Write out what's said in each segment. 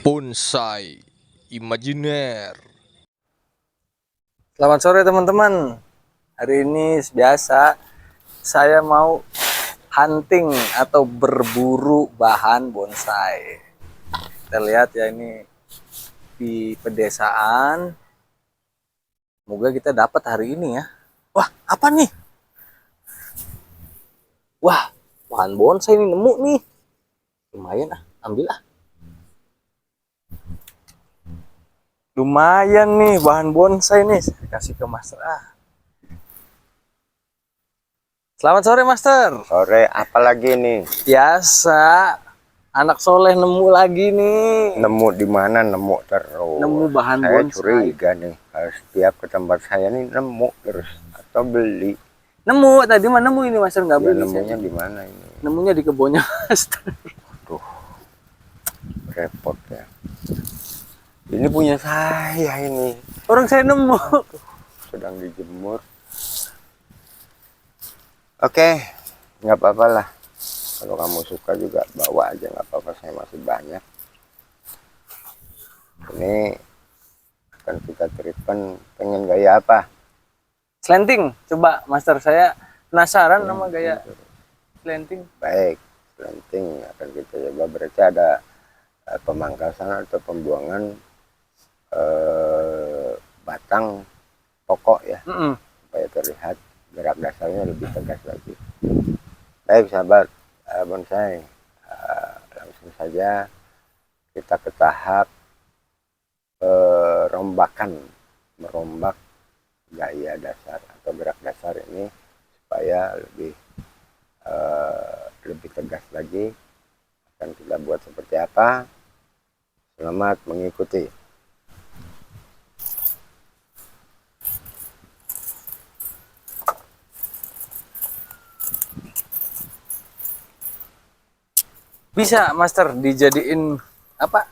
Bonsai imajiner. Selamat sore teman-teman. Hari ini biasa saya mau hunting atau berburu bahan bonsai. Kita lihat ya, ini di pedesaan. Semoga kita dapat hari ini ya. Wah, apa nih? Wah, bahan bonsai ini nemu nih. Lumayan ambil ah. Lumayan nih bahan bonsai nih. Saya kasih ke Master Selamat sore Master. Sore, apa lagi nih? Biasa, anak soleh nemu lagi nih. Nemu di mana? Nemu terus. Nemu bahan saya bonsai. curiga nih, kalau setiap ke tempat saya nih nemu terus atau beli. Nemu tadi mah nemu ini Master, nggak Ya, beli. nemunya di mana ini? Nemunya di kebunnya Master. Tuh, repot ya. Ini punya saya ini. Orang saya nemu. Sedang dijemur. Oke, nggak apa-apa lah. Kalau kamu suka juga bawa aja, nggak apa-apa. Saya masih banyak. Ini akan kita treatment. Pengen gaya apa? Slanting, coba Master, saya penasaran sama gaya slanting. Baik, planting akan kita coba. Berarti ada pemangkasan atau pembuangan batang pokok ya, supaya terlihat gerak dasarnya lebih tegas lagi. Baik sahabat bonsai, langsung saja kita ke tahap merombak gaya dasar atau gerak dasar ini supaya lebih tegas lagi. Akan kita buat seperti apa? Selamat mengikuti. Bisa Master dijadiin apa?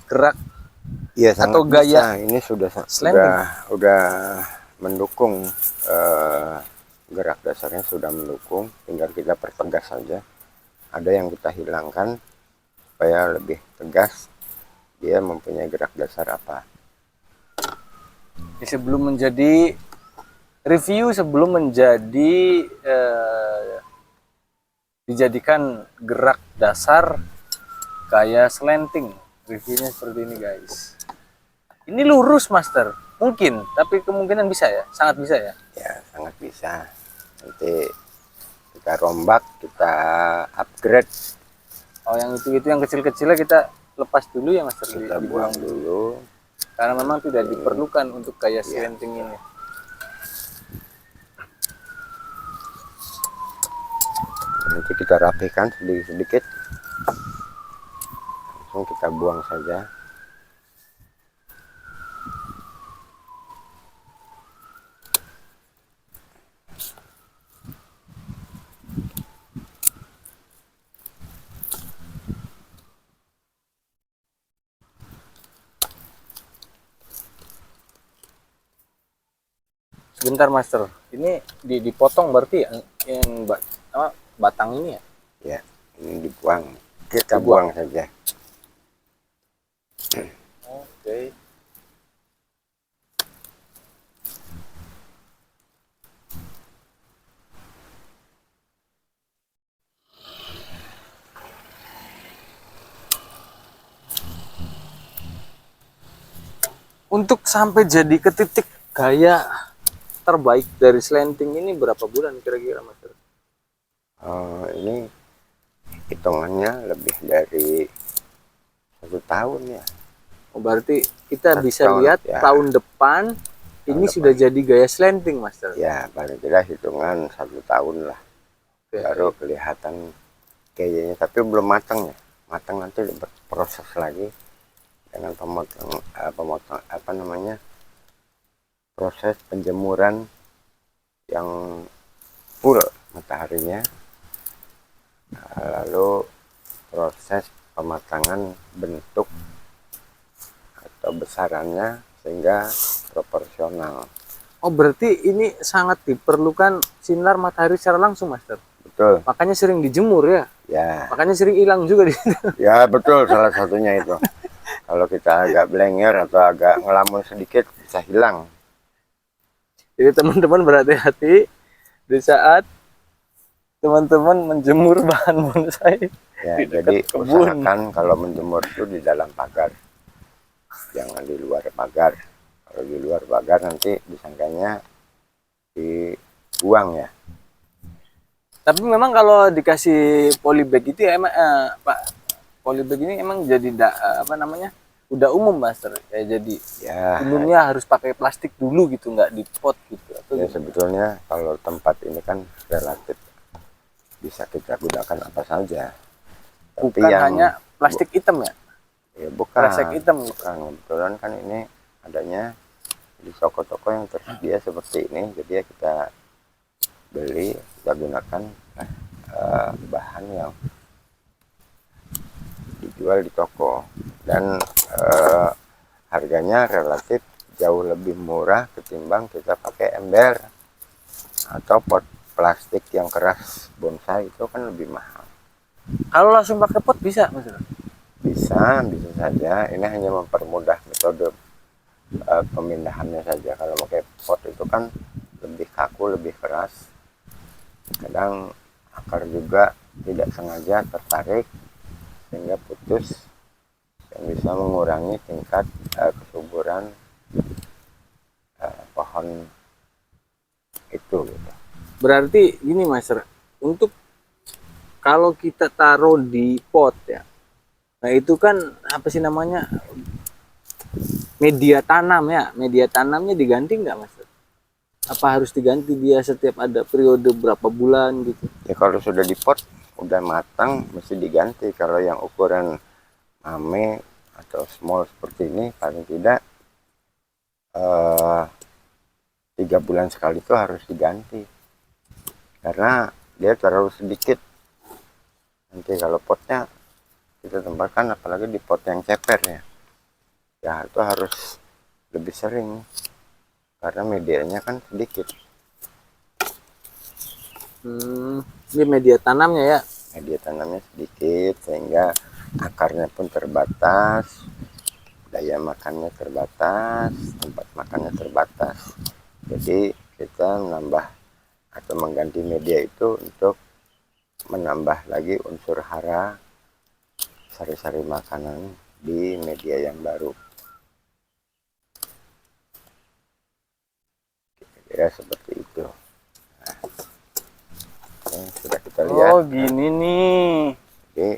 Gerak Iya, atau sangat gaya bisa. Ini sudah slanting. udah mendukung, gerak dasarnya sudah mendukung, tinggal kita pertegas saja. Ada yang kita hilangkan supaya lebih tegas dia mempunyai gerak dasar apa. Sebelum menjadi review, sebelum menjadi dijadikan gerak dasar gaya slanting, reviewnya seperti ini guys. Ini lurus Master, mungkin, tapi kemungkinan bisa ya, sangat bisa ya. Ya, sangat bisa. Nanti kita rombak, kita upgrade. Oh, yang itu yang kecil-kecilnya kita lepas dulu ya Master, Kita buang dulu. karena memang tidak diperlukan untuk gaya slanting ini. Nanti kita rapikan sedikit-sedikit, langsung kita buang saja. Sebentar Master, ini dipotong berarti yang batang ini ya? Ya, ini dibuang. Kita buang saja. Oke. Untuk sampai jadi ke titik gaya terbaik dari slanting ini berapa bulan kira-kira Master? Ini hitungannya lebih dari 1 tahun ya. Oh, berarti kita 1 bisa tahun, lihat ya. tahun depan ini depan. sudah jadi gaya slanting Master. Ya, paling tidak hitungan 1 tahun lah. Oke. Baru kelihatan kayaknya, tapi belum matang ya. Matang nanti berproses lagi dengan proses penjemuran yang full mataharinya, lalu proses pematangan bentuk atau besarannya sehingga proporsional. Oh, berarti ini sangat diperlukan sinar matahari secara langsung Master. Betul. Makanya sering dijemur ya. Ya. Makanya sering hilang juga di situ. Ya betul, salah satunya itu. Kalau kita agak blenger atau agak ngelamun sedikit bisa hilang. Jadi teman-teman berhati-hati di saat teman-teman menjemur bahan bonsai Ya, di jadi dekat kebun. usahakan kalau menjemur itu di dalam pagar, jangan di luar pagar. Kalau di luar pagar nanti disangkanya dibuang ya. Tapi memang kalau dikasih polybag itu ya emang Pak, polybag ini emang jadi apa namanya, udah umum Master ya, jadi Ya, umumnya harus pakai plastik dulu gitu, nggak di pot gitu atau ya gimana? sebetulnya kalau tempat ini kan relatif bisa kita gunakan apa saja. Tapi Bukan yang hanya plastik hitam ya, ya kresek bukan, hitam gitu. bukan kebetulan kan ini adanya di toko-toko yang tersedia seperti ini, jadi ya kita beli, kita gunakan bahan yang dijual di toko dan harganya relatif jauh lebih murah ketimbang kita pakai ember atau pot plastik yang keras bonsai, itu kan lebih mahal. Kalau langsung pakai pot bisa Master? Bisa saja, ini hanya mempermudah metode pemindahannya saja. Kalau pakai pot itu kan lebih kaku, lebih keras, kadang akar juga tidak sengaja tertarik sehingga putus, yang bisa mengurangi tingkat kesuburan pohon itu gitu. Berarti gini Master, untuk kalau kita taruh di pot ya, nah itu kan apa sih namanya, media tanam ya, media tanamnya diganti nggak Master? Apa harus diganti dia setiap ada periode berapa bulan gitu? Ya kalau sudah di pot udah matang mesti diganti. Kalau yang ukuran mame atau small seperti ini paling tidak 3 bulan sekali itu harus diganti karena dia terlalu sedikit. Nanti kalau potnya kita tempatkan, apalagi di pot yang ceper ya itu harus lebih sering karena medianya kan sedikit. Ini media tanamnya ya. Media tanamnya sedikit sehingga akarnya pun terbatas, daya makannya terbatas, tempat makannya terbatas. Jadi kita menambah atau mengganti media itu untuk menambah lagi unsur hara sari-sari makanan di media yang baru. Kira-kira seperti itu. Nah, ini sudah kita lihat. Oh gini nih. Jadi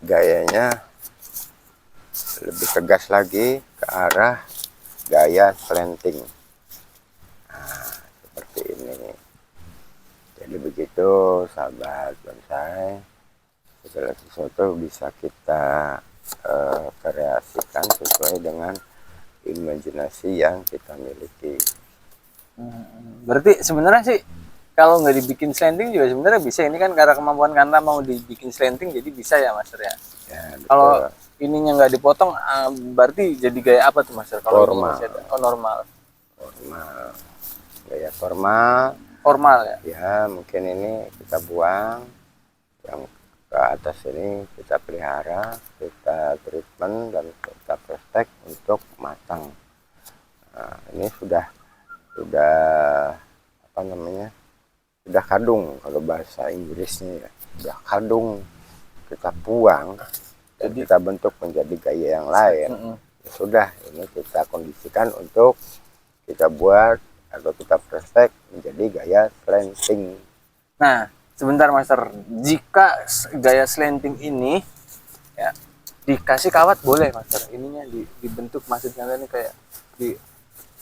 gayanya lebih tegas lagi ke arah gaya slanting. Nah, seperti ini. Jadi begitu sahabat bonsai, segala sesuatu bisa kita kreasikan sesuai dengan imajinasi yang kita miliki. Berarti sebenarnya sih kalau nggak dibikin slanting juga sebenarnya bisa. Ini kan karena kemampuan karena mau dibikin slanting jadi bisa ya Master ya. Ya, Kalau ininya nggak dipotong, berarti jadi gaya apa tuh Master? Kalau formal. Oh normal. Formal. Gaya formal. Formal ya. Ya mungkin ini kita buang, yang ke atas ini kita pelihara, kita treatment dan kita prospek untuk matang. Nah, ini sudah apa namanya, sudah kadung kalau bahasa Inggrisnya ya, sudah kadung, kita buang dan kita bentuk menjadi gaya yang lain. Ya sudah, ini kita kondisikan untuk kita buat atau kita prospek menjadi gaya slanting. Nah sebentar Master, jika gaya slanting ini ya dikasih kawat boleh Master? Ininya dibentuk maksudnya ini kayak di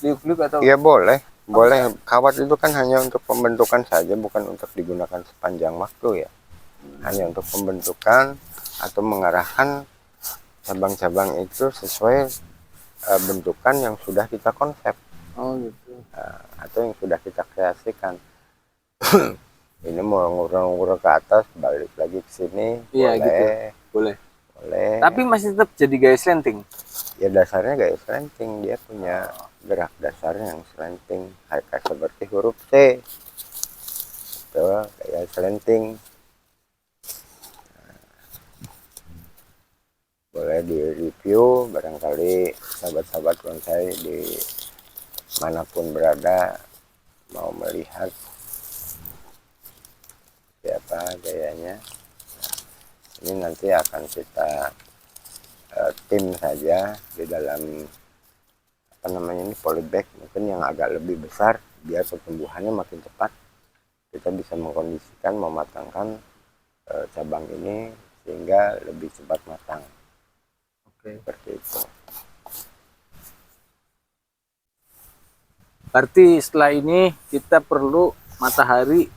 liuk-liuk atau? Iya boleh. Kawat itu kan hanya untuk pembentukan saja, bukan untuk digunakan sepanjang waktu ya. Hanya untuk pembentukan atau mengarahkan cabang-cabang itu sesuai bentukan yang sudah kita konsep. Oh gitu. Atau yang sudah kita kreasikan. Ini mau ngurung-ngurung ke atas, balik lagi ke sini, Iya, boleh. gitu. Boleh. Tapi masih tetap jadi gaya slanting. Ya dasarnya gaya slanting, dia punya gerak dasarnya yang slanting, kayak seperti huruf C. Itu gaya slanting. Boleh bisa di review, barangkali sahabat-sahabat bonsai di manapun berada mau melihat siapa gayanya. Ini nanti akan kita tim saja di dalam apa namanya ini, polybag, mungkin yang agak lebih besar biar pertumbuhannya makin cepat. Kita bisa mengkondisikan, mematangkan cabang ini sehingga lebih cepat matang. Oke. Seperti itu. Berarti setelah ini kita perlu matahari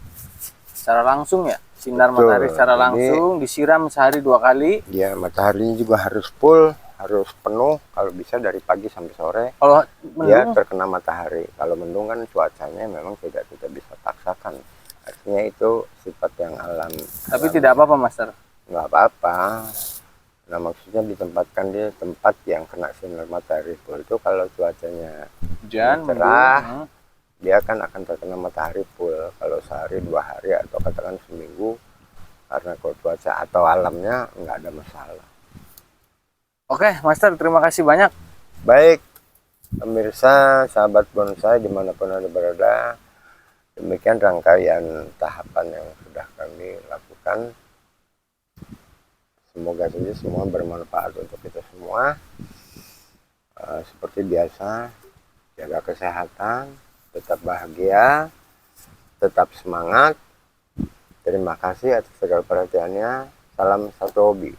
secara langsung ya, sinar Betul. matahari secara Jadi, langsung, disiram sehari 2 kali. Ya, mataharinya juga harus full, harus penuh, kalau bisa dari pagi sampai sore. Kalau Dia mendung, terkena matahari. Kalau mendung kan cuacanya memang tidak kita bisa paksakan. Artinya itu sifat yang alam. tapi tidak apa-apa Master. Nggak apa-apa. Nah, maksudnya ditempatkan di tempat yang kena sinar matahari full itu, kalau cuacanya Hujan, cerah, mendung, dia kan akan terkena matahari full. Kalau sehari 2 hari atau katakan seminggu, karena kalau cuaca atau alamnya nggak ada masalah. Oke, Master, terima kasih banyak. Baik, pemirsa, sahabat bonsai dimanapun Anda berada, demikian rangkaian tahapan yang sudah kami lakukan. Semoga saja semua bermanfaat untuk kita semua. Seperti biasa, jaga kesehatan, tetap bahagia, tetap semangat. Terima kasih atas segala perhatiannya. Salam satu hobi.